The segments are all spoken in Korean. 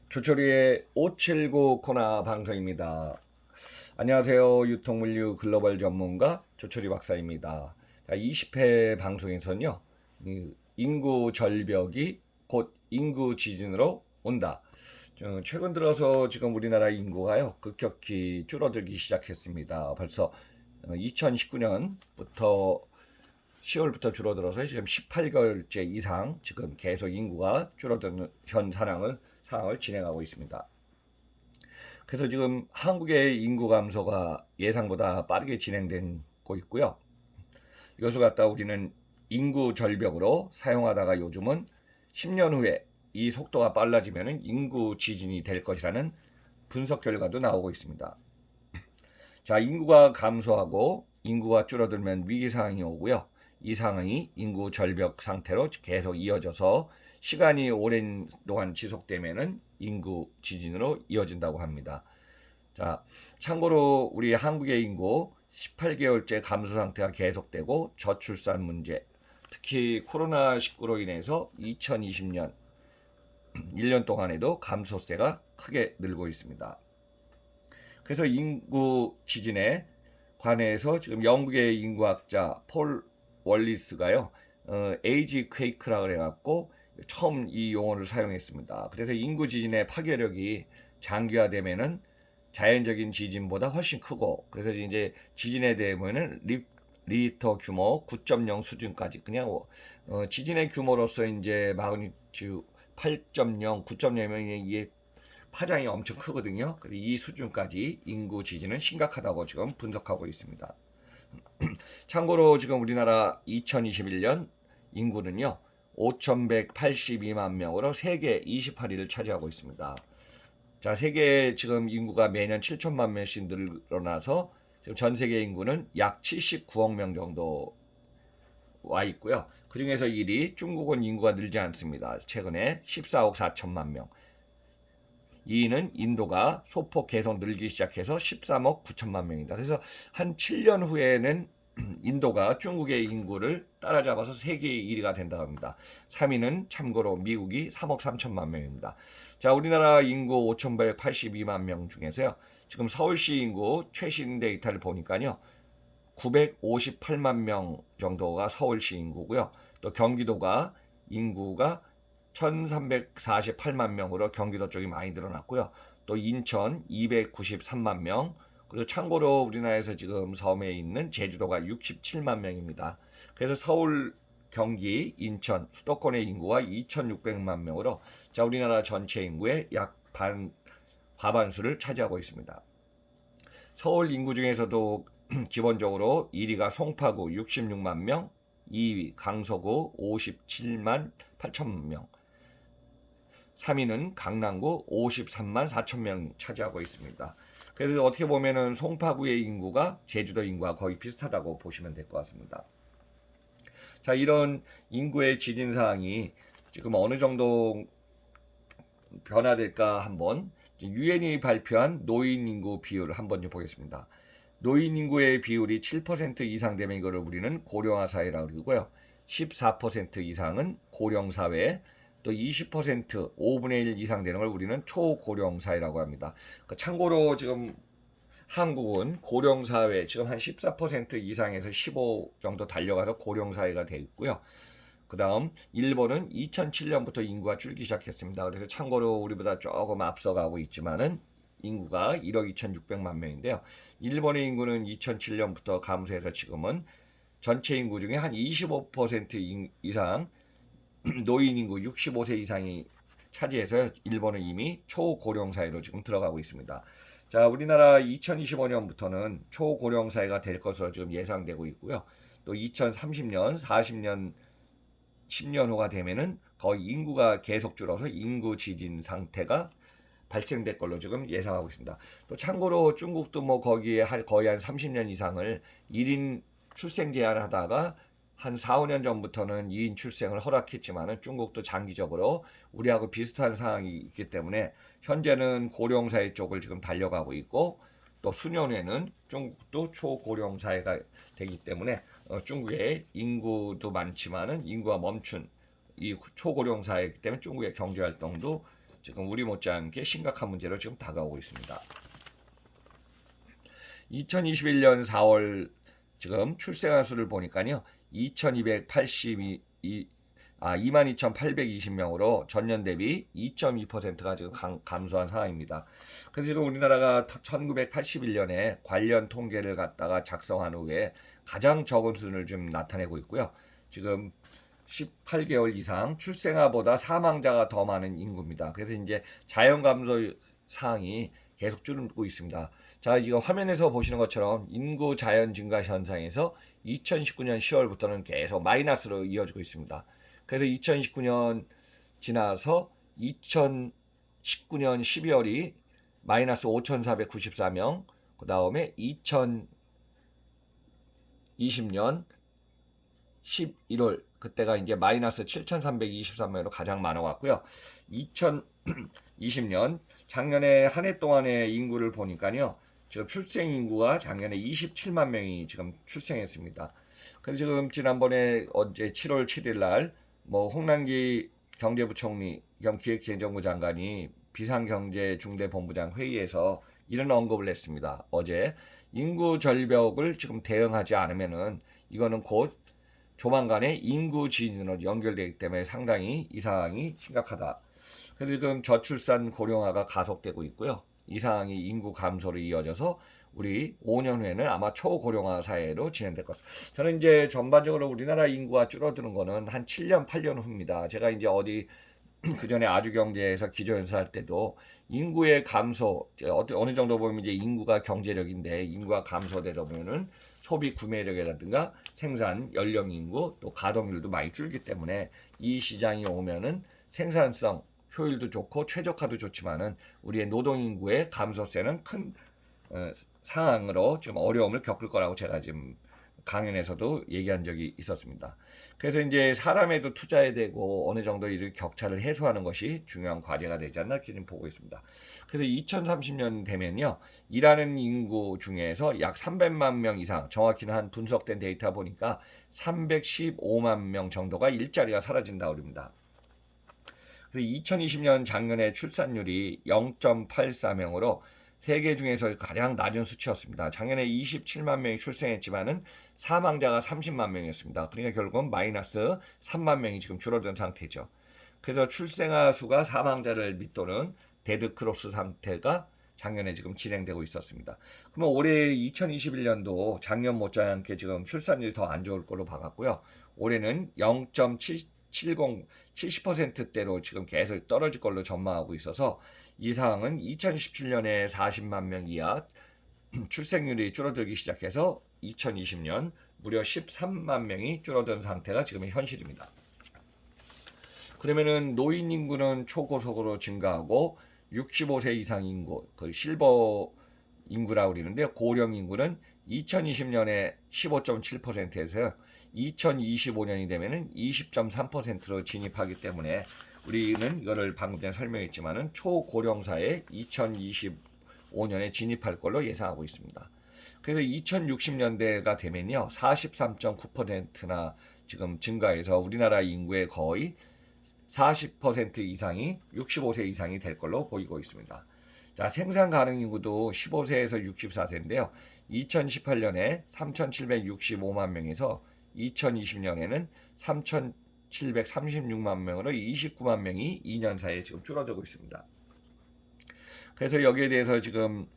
조철이의 579 코너 방송입니다. 안녕하세요. 유통물류 글로벌 전문가 조철이 박사입니다. 자, 20회 방송에서는요, 인구 절벽이 곧 인구 지진으로 온다. 최근 들어서 지금 우리나라 인구가요, 급격히 줄어들기 시작했습니다. 벌써 2019년부터 10월부터 줄어들어서 지금 18개월째 이상 지금 계속 인구가 줄어드는 현 상황을 진행하고 있습니다. 그래서 지금 한국의 인구 감소가 예상보다 빠르게 진행되고 있고요. 이것을 갖다 우리는 인구 절벽으로 사용하다가 요즘은 10년 후에 이 속도가 빨라지면 인구 지진이 될 것이라는 분석 결과도 나오고 있습니다. 자, 인구가 감소하고 인구가 줄어들면 위기 상황이 오고요. 이 상황이 인구 절벽 상태로 계속 이어져서 시간이 오랜 동안 지속되면은 인구 지진으로 이어진다고 합니다. 자, 참고로 우리 한국의 인구 18개월째 감소 상태가 계속되고 저출산 문제, 특히 코로나19로 인해서 2020년 1년 동안에도 감소세가 크게 늘고 있습니다. 그래서 인구 지진에 관해서 지금 영국의 인구학자 폴 월리스가요, 에이지 퀘이크라 그래갖고 처음 이 용어를 사용했습니다. 그래서 인구 지진의 파괴력이 장기화되면은 자연적인 지진보다 훨씬 크고, 그래서 이제 지진에 대해서는 리히터 규모 9.0 수준까지 그냥 지진의 규모로서 이제 마그니튜드 8.0, 9.0이면 이게 파장이 엄청 크거든요. 이 수준까지 인구 지진은 심각하다고 지금 분석하고 있습니다. 참고로 지금 우리나라 2021년 인구는요, 5,182만 명으로 세계 28위를 차지하고 있습니다. 자, 세계 지금 인구가 매년 7천만 명씩 늘어나서 지금 전 세계 인구는 약 79억 명 정도 와 있고요. 그 중에서 1위 중국은 인구가 늘지 않습니다. 최근에 14억 4천만 명. 2위는 인도가 소폭 계속 늘기 시작해서 13억 9천만 명이다. 그래서 한 7년 후에는 인도가 중국의 인구를 따라잡아서 세계 1위가 된다고 합니다. 3위는 참고로 미국이 3억 3천만 명입니다. 자, 우리나라 인구 5,182만 명 중에서요, 지금 서울시 인구 최신 데이터를 보니까요, 958만 명 정도가 서울시 인구고요. 또 경기도가 인구가 1348만 명으로 경기도 쪽이 많이 늘어났고요. 또 인천 293만 명, 그리고 참고로 우리나라에서 지금 섬에 있는 제주도가 67만 명입니다. 그래서 서울, 경기, 인천, 수도권의 인구가 2,600만 명으로 자, 우리나라 전체 인구의 약 과반수를 차지하고 있습니다. 서울 인구 중에서도 기본적으로 1위가 송파구 66만 명, 2위 강서구 57만 8천 명, 3위는 강남구 53만 4천 명 차지하고 있습니다. 그래서 어떻게 보면은 송파구의 인구가 제주도 인구와 거의 비슷하다고 보시면 될 것 같습니다. 자, 이런 인구의 지진 사항이 지금 어느 정도 변화될까 한번 유엔이 발표한 노인 인구 비율을 한번 좀 보겠습니다. 노인 인구의 비율이 7% 이상 되면 이거를 우리는 고령화 사회라고 그러고요. 14% 이상은 고령 사회, 또 20% 5분의 1 이상 되는 걸 우리는 초고령 사회라고 합니다. 참고로 지금 한국은 고령 사회 지금 한 14% 이상에서 15 정도 달려가서 고령 사회가 되어 있고요. 그 다음 일본은 2007년부터 인구가 줄기 시작했습니다. 그래서 참고로 우리보다 조금 앞서가고 있지만은 인구가 1억 2,600만 명인데요. 일본의 인구는 2007년부터 감소해서 지금은 전체 인구 중에 한 25% 이상 노인 인구 65세 이상이 차지해서 일본은 이미 초고령 사회로 지금 들어가고 있습니다. 자, 우리나라 2025년부터는 초고령 사회가 될 것으로 지금 예상되고 있고요. 또 2030년, 40년, 10년 후가 되면은 거의 인구가 계속 줄어서 인구 지진 상태가 발생될 걸로 지금 예상하고 있습니다. 또 참고로 중국도 뭐 거기에 거의 한 30년 이상을 1인 출생 제한을 하다가 한 4, 5년 전부터는 2인 출생을 허락했지만은 중국도 장기적으로 우리하고 비슷한 상황이 있기 때문에 현재는 고령사회 쪽을 지금 달려가고 있고, 또 수년 후에는 중국도 초고령 사회가 되기 때문에 중국의 인구도 많지만은 인구가 멈춘 이 초고령 사회이기 때문에 중국의 경제 활동도 지금 우리 못지않게 심각한 문제로 지금 다가오고 있습니다. 2021년 4월 지금 출생아 수를 보니까요. 22,820명으로 전년 대비 2.2%가 지금 감소한 상황입니다. 그래서 지금 우리나라가 1981년에 관련 통계를 갖다가 작성한 후에 가장 적은 수준을 좀 나타내고 있고요. 지금 18개월 이상 출생아보다 사망자가 더 많은 인구입니다. 그래서 이제 자연 감소 사항이 계속 줄고 있습니다. 자, 지금 화면에서 보시는 것처럼 인구 자연 증가 현상에서 2019년 10월부터는 계속 마이너스로 이어지고 있습니다. 그래서 2019년 지나서 2019년 12월이 마이너스 5,494명, 그 다음에 2020년 11월 그때가 이제 마이너스 7,323명으로 가장 많아왔고요. 2020년 작년에 한 해 동안의 인구를 보니까요. 지금 출생 인구가 작년에 27만 명이 지금 출생했습니다. 그래서 지금 지난번에 어제 7월 7일 날 홍남기 경제부총리 겸 기획재정부 장관이 비상경제중대본부장 회의에서 이런 언급을 했습니다. 어제 인구 절벽을 지금 대응하지 않으면은 이거는 곧 조만간에 인구 지진으로 연결되기 때문에 상당히 이 상황이 심각하다. 그래서 지금 저출산 고령화가 가속되고 있고요. 이 상황이 인구 감소로 이어져서 우리 5년 후에는 아마 초고령화 사회로 진행될 것입니다. 저는 이제 전반적으로 우리나라 인구가 줄어드는 거는 한 7년, 8년 후입니다. 제가 이제 어디 그 전에 아주경제에서 기조연수할 때도 인구의 감소, 어느 정도 보면 이제 인구가 경제력인데 인구가 감소되다 보면은 소비 구매력이라든가 생산 연령 인구 또 가동률도 많이 줄기 때문에 이 시장이 오면은 생산성 효율도 좋고 최적화도 좋지만은 우리의 노동 인구의 감소세는 큰 상황으로 좀 어려움을 겪을 거라고 제가 지금 강연에서도 얘기한 적이 있었습니다. 그래서 이제 사람에도 투자해야 되고 어느 정도 이 격차를 해소하는 것이 중요한 과제가 되지 않나 이렇게 좀 보고 있습니다. 그래서 2030년 되면요. 일하는 인구 중에서 약 300만 명 이상, 정확히는 한 분석된 데이터 보니까 315만 명 정도가 일자리가 사라진다고 합니다. 2020년 작년에 출산율이 0.84명으로 세계 중에서 가장 낮은 수치였습니다. 작년에 27만 명이 출생했지만은 사망자가 30만 명이었습니다. 그러니까 결국은 마이너스 3만 명이 지금 줄어든 상태죠. 그래서 출생아 수가 사망자를 밑도는 데드크로스 상태가 작년에 지금 진행되고 있었습니다. 그러면 올해 2021년도 작년 못지않게 지금 출산율이 더 안 좋을 걸로 봐갔고요. 올해는 0.70 70%대로 지금 계속 떨어질 걸로 전망하고 있어서 이 상황은 2017년에 40만 명 이하 출생률이 줄어들기 시작해서 2020년 무려 13만 명이 줄어든 상태가 지금의 현실입니다. 그러면은 노인 인구는 초고속으로 증가하고 65세 이상 인구, 그 실버 인구라고 그러는데 고령 인구는 2020년에 15.7%에서요. 2025년이 되면은 20.3%로 진입하기 때문에 우리는 이거를 방금 전에 설명했지만은 초고령사에 2025년에 진입할 걸로 예상하고 있습니다. 그래서 2060년대가 되면요. 43.9%나 지금 증가해서 우리나라 인구의 거의 40% 이상이 65세 이상이 될 걸로 보이고 있습니다. 자, 생산 가능 인구도 15세에서 64세인데요. 2018년에 3,765만 명에서 2020년에는 3,736만 명으로 29만 명이 2년 사이에 지금 줄어들고 있습니다. 그래서 여기에 대해서 지금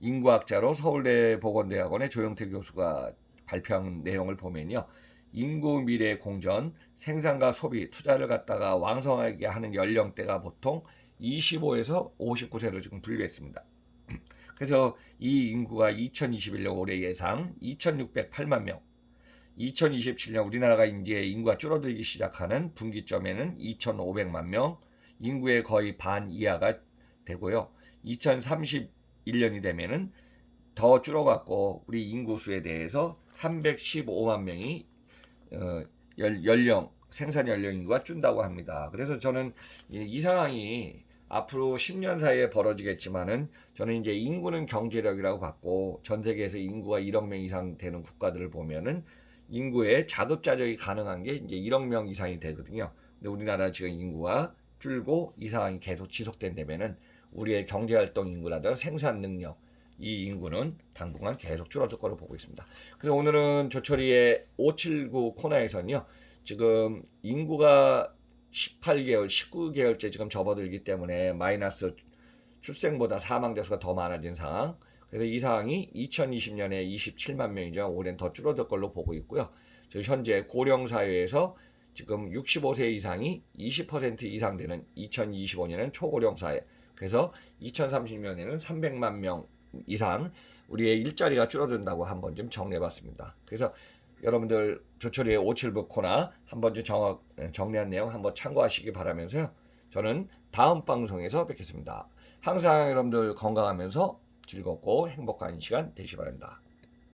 인구학자로 서울대 보건대학원의 조영태 교수가 발표한 내용을 보면요. 인구 미래 공전, 생산과 소비, 투자를 갖다가 왕성하게 하는 연령대가 보통 25에서 59세로 지금 분류했습니다. 그래서 이 인구가 2021년 올해 예상 2,608만 명, 2027년 우리나라가 이제 인구가 줄어들기 시작하는 분기점에는 2,500만 명, 인구의 거의 반 이하가 되고요. 2031년이 되면은 더 줄어갖고 우리 인구수에 대해서 315만 명이 생산 연령 인구가 준다고 합니다. 그래서 저는 이 상황이 앞으로 10년 사이에 벌어지겠지만은 저는 이제 인구는 경제력이라고 봤고 전 세계에서 인구가 1억 명 이상 되는 국가들을 보면은 인구의 자급자족이 가능한 게 이제 1억 명 이상이 되거든요. 근데 우리나라 지금 인구가 줄고 이 상황이 계속 지속된다면은 우리의 경제활동 인구라든가 생산 능력 이 인구는 당분간 계속 줄어들 거로 보고 있습니다. 그래서 오늘은 조철이의 579 코너에서는요. 지금 인구가 18개월, 19개월째 지금 접어들기 때문에 마이너스 출생보다 사망자 수가 더 많아진 상황. 그래서 이 상황이 2020년에 27만 명이죠. 올해는 더 줄어들 걸로 보고 있고요. 현재 고령 사회에서 지금 65세 이상이 20% 이상 되는 2025년은 초고령 사회. 그래서 2030년에는 300만 명 이상 우리의 일자리가 줄어든다고 한번 좀 정리해봤습니다. 그래서 여러분들 조철이의 579 코너 한번 좀 정리한 내용 한번 참고하시기 바라면서요. 저는 다음 방송에서 뵙겠습니다. 항상 여러분들 건강하면서 즐겁고 행복한 시간 되시기 바랍니다.